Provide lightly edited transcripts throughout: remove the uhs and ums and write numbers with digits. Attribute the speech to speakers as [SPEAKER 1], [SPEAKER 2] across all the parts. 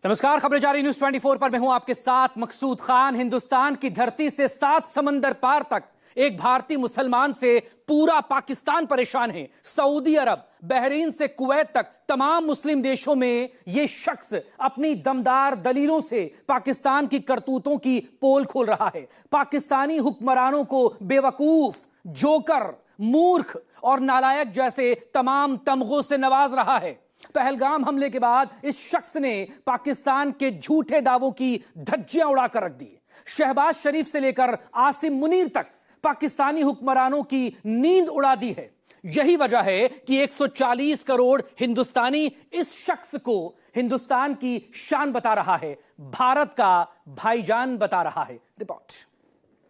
[SPEAKER 1] नमस्कार, खबरें जारी न्यूज 24 पर मैं हूं आपके साथ मकसूद खान। हिंदुस्तान की धरती से 7 समंदर पार तक एक भारतीय मुसलमान से पूरा पाकिस्तान परेशान है। सऊदी अरब, बहरीन से कुवैत तक तमाम मुस्लिम देशों में यह शख्स अपनी दमदार दलीलों से पाकिस्तान की करतूतों की पोल खोल रहा है। पाकिस्तानी हुक्मरानों को बेवकूफ, जोकर, मूर्ख और नालायक जैसे तमाम तमगों से नवाज रहा है। पहलगाम हमले के बाद इस शख्स ने पाकिस्तान के झूठे दावों की धज्जियां उड़ाकर रख दी। शहबाज शरीफ से लेकर आसिम मुनीर तक पाकिस्तानी हुक्मरानों की नींद उड़ा दी है। यही वजह है कि 140 करोड़ हिंदुस्तानी इस शख्स को हिंदुस्तान की शान बता रहा है, भारत का भाईजान बता रहा है। रिपोर्ट।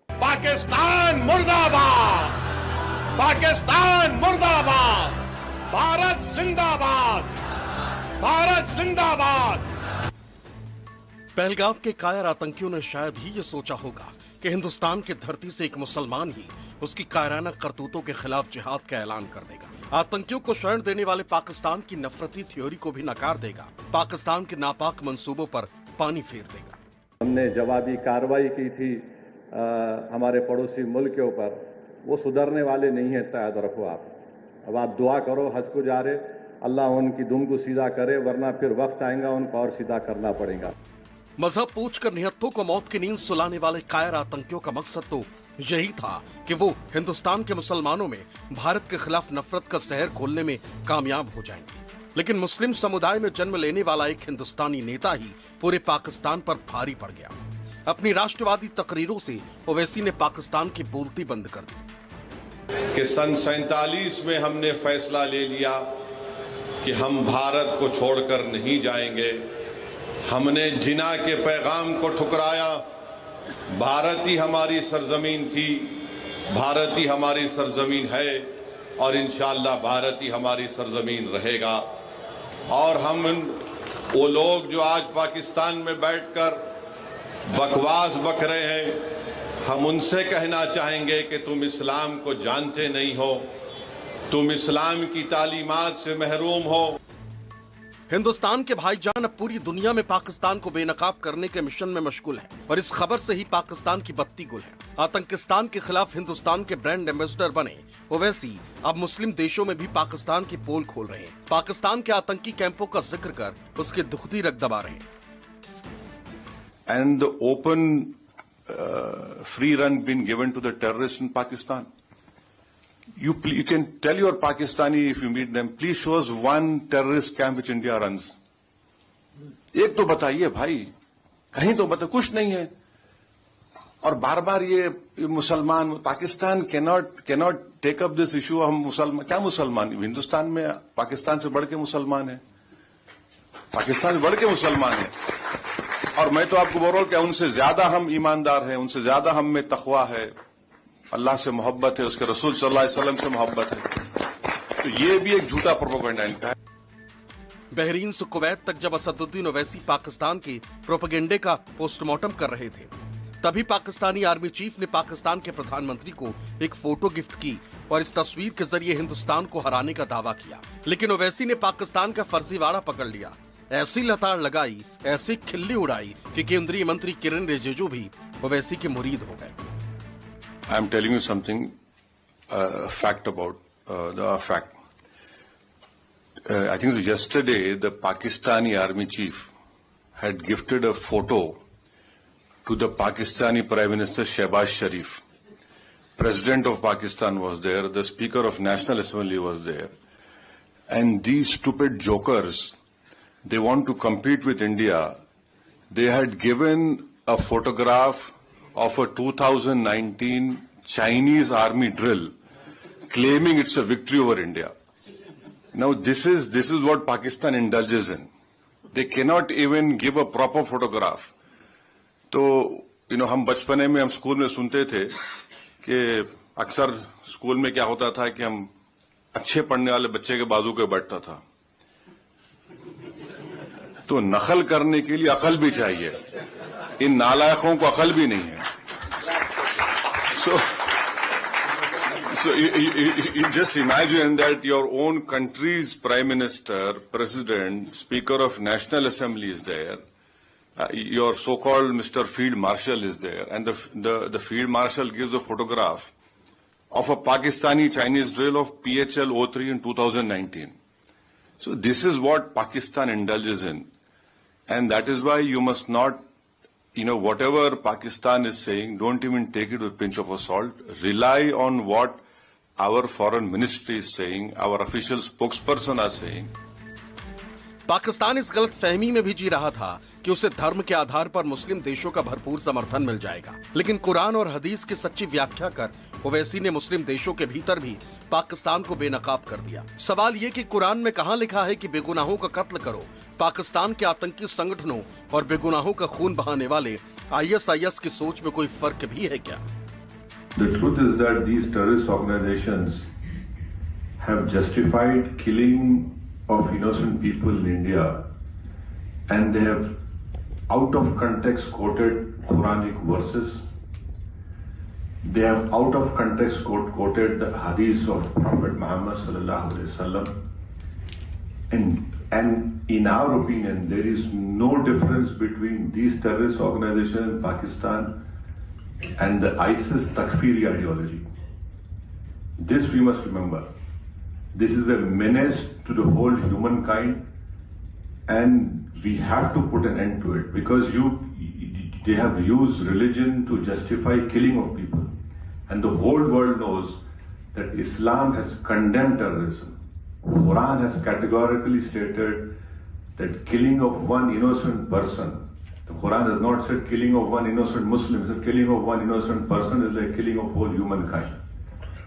[SPEAKER 2] पाकिस्तान मुर्दाबाद, पाकिस्तान मुर्दाबाद, भारत जिंदाबाद, भारत जिंदाबाद।
[SPEAKER 3] पहलगाम के कायर आतंकियों ने शायद ही ये सोचा होगा कि हिंदुस्तान की धरती से एक मुसलमान ही उसकी कायराना करतूतों के खिलाफ जिहाद का ऐलान कर देगा। आतंकियों को शरण देने वाले पाकिस्तान की नफरती थ्योरी को भी नकार देगा। पाकिस्तान के नापाक मंसूबों पर पानी फेर देगा।
[SPEAKER 4] हमने जवाबी कार्रवाई की थी हमारे पड़ोसी मुल्क के ऊपर, वो सुधरने वाले नहीं है। याद रखो आप। अब आप दुआ करो, हज को जा रहे, अल्लाह उनकी दुम को सीधा करे, वरना फिर वक्त आएगा उनको और सीधा करना पड़ेगा।
[SPEAKER 3] मजहब पूछकर निहत्थों को मौत की नींद सुलाने वाले कायर आतंकियों का मकसद तो यही था कि वो हिंदुस्तान के मुसलमानों में भारत के खिलाफ नफरत का जहर घोलने में कामयाब हो जाएंगे। लेकिन मुस्लिम समुदाय में जन्म लेने वाला एक हिंदुस्तानी नेता ही पूरे पाकिस्तान पर भारी पड़ गया। अपनी राष्ट्रवादी तकरीरों से ओवैसी ने पाकिस्तान की बोलती बंद कर दी
[SPEAKER 2] कि सन 47 में हमने फैसला ले लिया कि हम भारत को छोड़कर नहीं जाएंगे। हमने जिना के पैगाम को ठुकराया। भारत ही हमारी सरजमीन थी, भारत ही हमारी सरजमीन है और इंशाअल्लाह भारत ही हमारी सरजमीन रहेगा। और हम वो लोग जो आज पाकिस्तान में बैठकर बकवास बक रहे हैं, हम उनसे कहना चाहेंगे कि तुम इस्लाम को जानते नहीं हो, तुम इस्लाम की तालीमात से महरूम हो।
[SPEAKER 3] हिंदुस्तान के भाईजान अब पूरी दुनिया में पाकिस्तान को बेनकाब करने के मिशन में मशगूल है और इस खबर से ही पाकिस्तान की बत्ती गुल है। आतंकिस्तान के खिलाफ हिंदुस्तान के ब्रांड एम्बेसडर बने ओवैसी अब मुस्लिम देशों में भी पाकिस्तान की पोल खोल रहे हैं। पाकिस्तान के आतंकी कैंपों का जिक्र कर उसके दुखदी रग दबा रहे हैं।
[SPEAKER 5] And the open free run been given to the terrorists in Pakistan. You can tell your Pakistani if you meet them, please show us one terrorist camp which India runs. एक तो बताइए भाई, कहीं तो बताइए। कुछ नहीं है। और बार बार ये मुसलमान, Pakistan cannot take up this issue। हम मुसलमान, क्या मुसलमान? हिंदुस्तान में पाकिस्तान से बढ़ के मुसलमान है, पाकिस्तान से बढ़ के मुसलमान है। और मैं तो आपको बोल रहा हूं कि उनसे ज्यादा हम ईमानदार हैं, उनसे ज्यादा हम में तकवा है, अल्लाह से मोहब्बत है, उसके रसूल सल्लल्लाहु अलैहि वसल्लम से मोहब्बत है। तो ये भी एक झूठा प्रोपेगेंडा इनका है।
[SPEAKER 3] बहरीन से कुवैत तक जब असदुद्दीन ओवैसी पाकिस्तान के प्रोपेगेंडे का पोस्टमार्टम कर रहे थे, तभी पाकिस्तानी आर्मी चीफ ने पाकिस्तान के प्रधानमंत्री को एक फोटो गिफ्ट की और इस तस्वीर के जरिए हिंदुस्तान को हराने का दावा किया। लेकिन ओवैसी ने पाकिस्तान का फर्जीवाड़ा पकड़ लिया, ऐसी लताड़ लगाई, ऐसी खिल्ली उड़ाई कि केंद्रीय मंत्री किरण रिजिजू भी ओवैसी के मुरीद हो गए।
[SPEAKER 5] I am telling you something, fact about the fact. I think yesterday the Pakistani army chief had gifted a photo to the Pakistani Prime Minister Shehbaz Sharif. President of Pakistan was there, the Speaker of National Assembly was there, and these stupid jokers, they want to compete with India. They had given a photograph of a 2019 Chinese army drill, claiming it's a victory over India. Now this is what Pakistan indulges in. They cannot even give a proper photograph. तो हम बचपने में हम school में सुनते थे कि अक्सर स्कूल में क्या होता था कि हम अच्छे पढ़ने वाले बच्चे के बाजू के बैठता था। तो नकल करने के लिए अकल भी चाहिए, इन नालायकों को अकल भी नहीं है। So you just imagine that your own country's Prime Minister, President, Speaker of National Assembly is there, your so-called Mr. Field Marshal is there, and the Field Marshal gives a photograph of a Pakistani-Chinese drill of PHL-03 in 2019. So this is what Pakistan indulges in, and that is why you must not, whatever Pakistan is saying, don't even take it with a pinch of salt. Rely on what our foreign ministry is saying, our official spokesperson are saying.
[SPEAKER 3] Pakistan इस गलत फहमी में भी जी रहा था कि उसे धर्म के आधार पर मुस्लिम देशों का भरपूर समर्थन मिल जाएगा, लेकिन कुरान और हदीस की सच्ची व्याख्या कर ओवैसी ने मुस्लिम देशों के भीतर भी पाकिस्तान को बेनकाब कर दिया। सवाल ये कि कुरान में कहां लिखा है कि बेगुनाहों का कत्ल करो? पाकिस्तान के आतंकी संगठनों और बेगुनाहों का खून बहाने वाले ISIS की सोच में कोई फर्क भी है क्या?
[SPEAKER 4] The truth is that these terrorist organizations have justified killing of innocent people in India, and they have out of context quoted Quranic verses. They have out of context quoted the hadith of Prophet Muhammad sallallahu alaihi wasallam. And in our opinion, there is no difference between these terrorist organizations in Pakistan and the ISIS Takfiri ideology. This we must remember. This is a menace to the whole humankind, and we have to put an end to it, because they have used religion to justify killing of people, and the whole world knows that Islam has condemned terrorism. Quran has categorically stated that killing of one innocent person, the Quran has not said killing of one innocent Muslim, it said killing of one innocent person is like killing of whole humankind.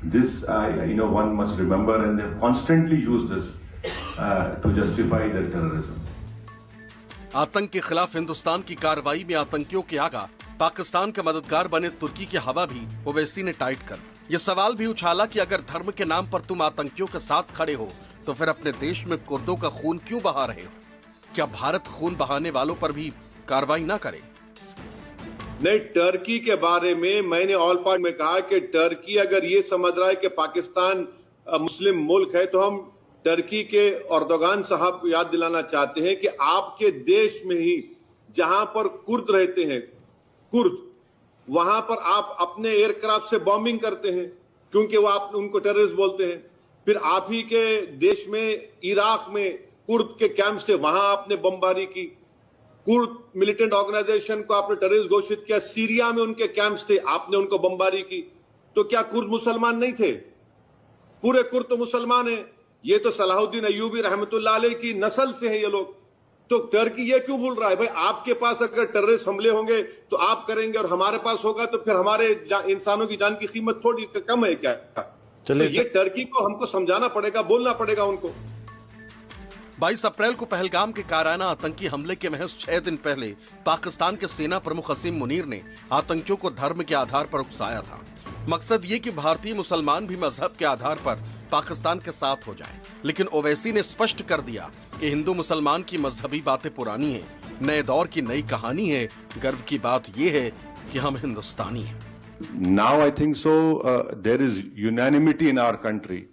[SPEAKER 4] This, one must remember, and they constantly use this to justify their terrorism.
[SPEAKER 3] आतंक के खिलाफ हिंदुस्तान की कार्रवाई में आतंकियों के आगा पाकिस्तान का मददगार बने तुर्की की हवा भी ओवैसी ने टाइट कर। ये सवाल भी उछाला कि अगर धर्म के नाम पर तुम आतंकियों के साथ खड़े हो तो फिर अपने देश में कुर्दों का खून क्यों बहा रहे हो? क्या भारत खून बहाने वालों पर भी कार्रवाई ना करे?
[SPEAKER 2] नहीं, टर्की के बारे में मैंने ऑल पार्ट में कहा कि टर्की अगर ये समझ रहा है कि पाकिस्तान मुस्लिम मुल्क है, तो हम टर्की के अर्दोगान साहब को याद दिलाना चाहते हैं कि आपके देश में ही जहां पर कुर्द रहते हैं, वहां पर आप अपने एयरक्राफ्ट से बॉम्बिंग करते हैं क्योंकि वो आप उनको टेररिस्ट बोलते हैं। फिर आप ही के देश में इराक में कुर्द के कैंप्स थे, वहां आपने बमबारी की। कुर्द मिलिटेंट ऑर्गेनाइजेशन को आपने टेररिस्ट घोषित किया। सीरिया में उनके कैंप्स थे, आपने उनको बमबारी की। तो क्या कुर्द मुसलमान नहीं थे? पूरे कुर्द तो मुसलमान हैं। ये तो सलाहुद्दीन अय्यूबी रहमतुल्लाह अलैह की नस्ल से हैं ये लोग। तो टर्की ये क्यों भूल रहा है? भाई आपके पास अगर टेररिस्ट हमले होंगे तो आप करेंगे, और हमारे पास होगा तो फिर हमारे इंसानों की जान की कीमत थोड़ी कम है क्या? तो ये टर्की को हमको समझाना पड़ेगा, बोलना पड़ेगा उनको।
[SPEAKER 3] 22 अप्रैल को पहलगाम के काराना आतंकी हमले के महज 6 दिन पहले पाकिस्तान के सेना प्रमुख असीम मुनीर ने आतंकियों को धर्म के आधार पर उकसाया था। मकसद ये कि भारतीय मुसलमान भी मजहब के आधार पर पाकिस्तान के साथ हो जाएं। लेकिन ओवैसी ने स्पष्ट कर दिया कि हिंदू मुसलमान की मजहबी बातें पुरानी हैं, नए दौर की नई कहानी है। गर्व की बात ये है कि हम हिंदुस्तानी हैं।
[SPEAKER 5] Now I think so there is unanimity in our country,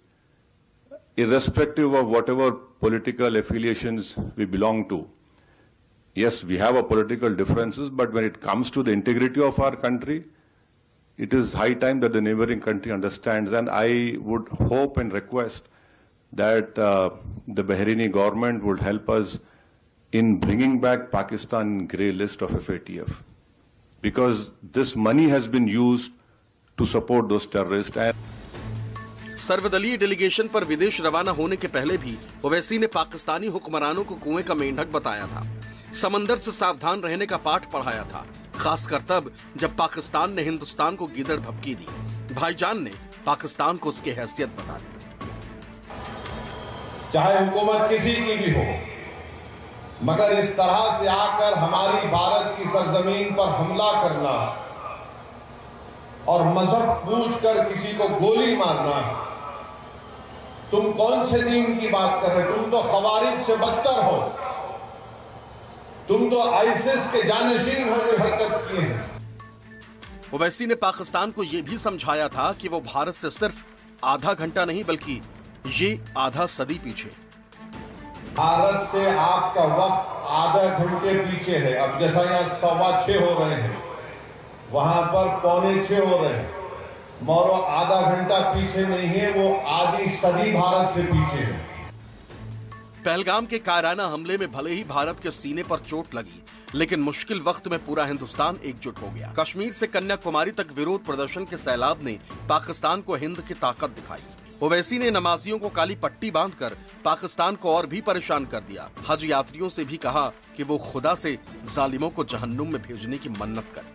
[SPEAKER 5] irrespective of whatever political affiliations we belong to. Yes, we have our political differences, but when it comes to the integrity of our country, it is high time that the neighboring country understands. And I would hope and request that the Bahraini government would help us in bringing back Pakistan in grey list of FATF. Because this money has been used to support those terrorists.
[SPEAKER 3] सर्वदलीय delegation पर विदेश रवाना होने के पहले भी ओवैसी ने पाकिस्तानी हुक्मरानों को कुएं का मेंढक बताया था, समंदर से सावधान रहने का पाठ पढ़ाया था, खासकर तब जब पाकिस्तान ने हिंदुस्तान को गिदड़ भभकी दी। भाईजान ने पाकिस्तान को उसकी हैसियत बता दी।
[SPEAKER 2] चाहे हुकूमत किसी की भी हो, मगर इस तरह से आकर हमारी भारत की सरजमीन पर हमला करना और मजहब पूछकर किसी को गोली मारना, तुम कौन से दीन की बात कर रहे हो? तुम तो खवारिज से बदतर हो, तुम तो आईसिस के जानशीन हो जो हरकत किए हैं।
[SPEAKER 3] ओवैसी ने पाकिस्तान को यह भी समझाया था कि वो भारत से सिर्फ आधा घंटा नहीं बल्कि ये आधा सदी पीछे।
[SPEAKER 2] भारत से आपका वक्त आधा घंटे पीछे है। अब जैसा यहाँ 6:15 हो रहे हैं, वहां पर 6:45 हो रहे हैं, मगर आधा घंटा पीछे नहीं है, वो आधी सदी भारत से पीछे है।
[SPEAKER 3] पहलगाम के कायराना हमले में भले ही भारत के सीने पर चोट लगी, लेकिन मुश्किल वक्त में पूरा हिंदुस्तान एकजुट हो गया। कश्मीर से कन्याकुमारी तक विरोध प्रदर्शन के सैलाब ने पाकिस्तान को हिंद की ताकत दिखाई। ओवैसी ने नमाजियों को काली पट्टी बांधकर पाकिस्तान को और भी परेशान कर दिया। हज यात्रियों से भी कहा कि वो खुदा से जालिमों को जहन्नुम में भेजने की मन्नत करें।